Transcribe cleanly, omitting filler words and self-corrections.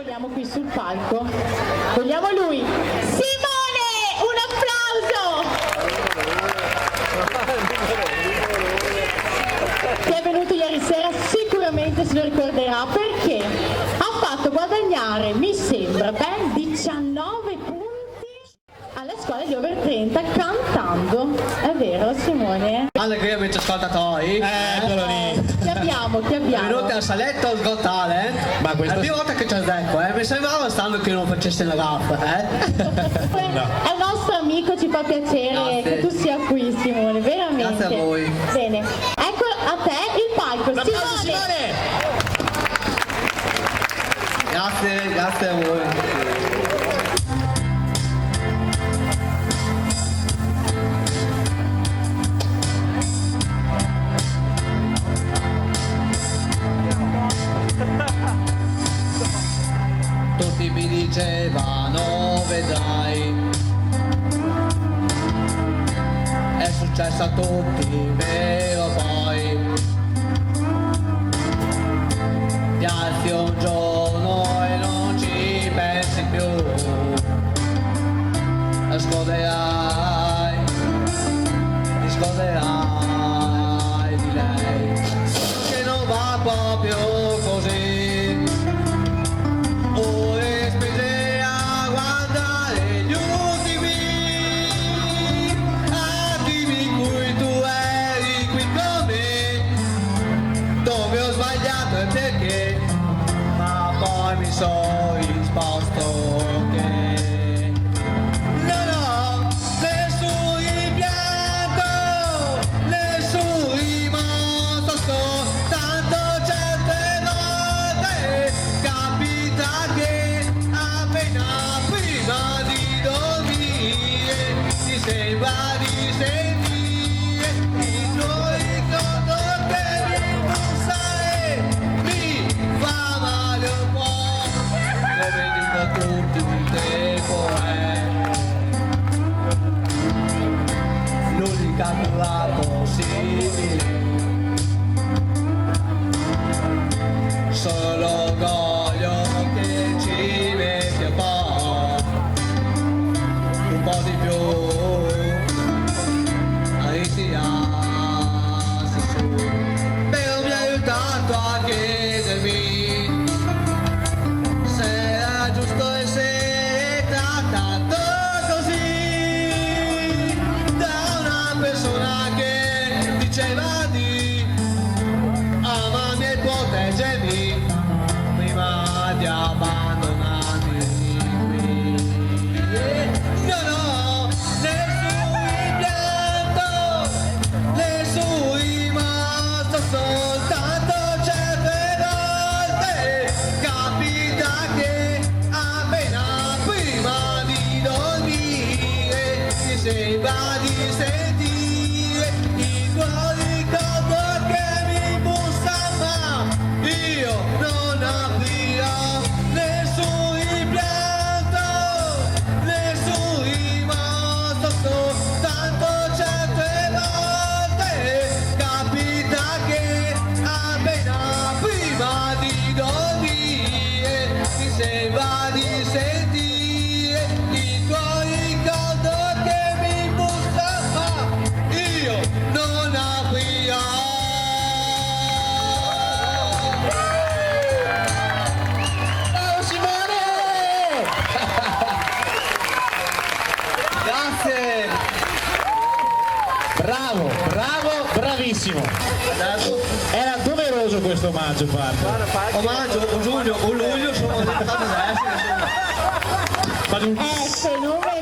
vogliamo qui sul palco. Vogliamo lui. Simone, un applauso! Che è venuto ieri sera, sicuramente se lo ricorderà perché ha fatto guadagnare, mi sembra, ben 19 punti alla scuola di over 30 cantando. È vero, Simone? Guarda che io invece ascoltatori. Eccolo lì. Chi abbiamo? Venuti al Saletto Got Talent. Ma È questo la prima volta che ci ho detto, mi sembrava strano che non facesse la rap, È il nostro amico, ci fa piacere Grazie. che tu sia qui, Simone, veramente. Grazie a voi. Bene, ecco a te il palco. Un applauso, Simone! Grazie a voi. Tutti mi dicevano vedrai, è successo a tutti, vero poi. Ti alzi un giorno e non ci pensi più, scorderai, ti scorderai di lei, che non va proprio così. Ore spese a guardare gli ultimi attimi in cui tu eri qui con me, dove ho sbagliato e perché, ma poi mi sono risposto che non ho nessun rimpianto, nessun rimorso, soltanto certe volte capita che appena prima di dormire ti sembra di sentire il tuo ricordo che mi bussa e mi fa male un po', come dico tutti il tempo è l'unica cura possibile, solo l'orgoglio che ci mette un po' di più a ritirarsi su, però mi ha aiutato a chiedermi se era giusto essere trattato così da una persona che diceva di amarmi e proteggermi prima di abbandonarmi qui. Non ho nessun rimpianto, nessun rimorso, soltanto certe volte capita che appena prima di dormire ti sembra di sentire il tuo ricordo che mi bussa, ma io non aprirò nessun rimpianto, nessun rimorso, soltanto certe volte capita che appena prima di dormire ti sembra di sentire il tuo ricordo che mi bussa, ma io non aprirò. Ciao Simone! Grazie. Bravo, bravissimo. Era doveroso questo omaggio farlo. O maggio, o giugno, o luglio sono diventato adesso. È fenomeno.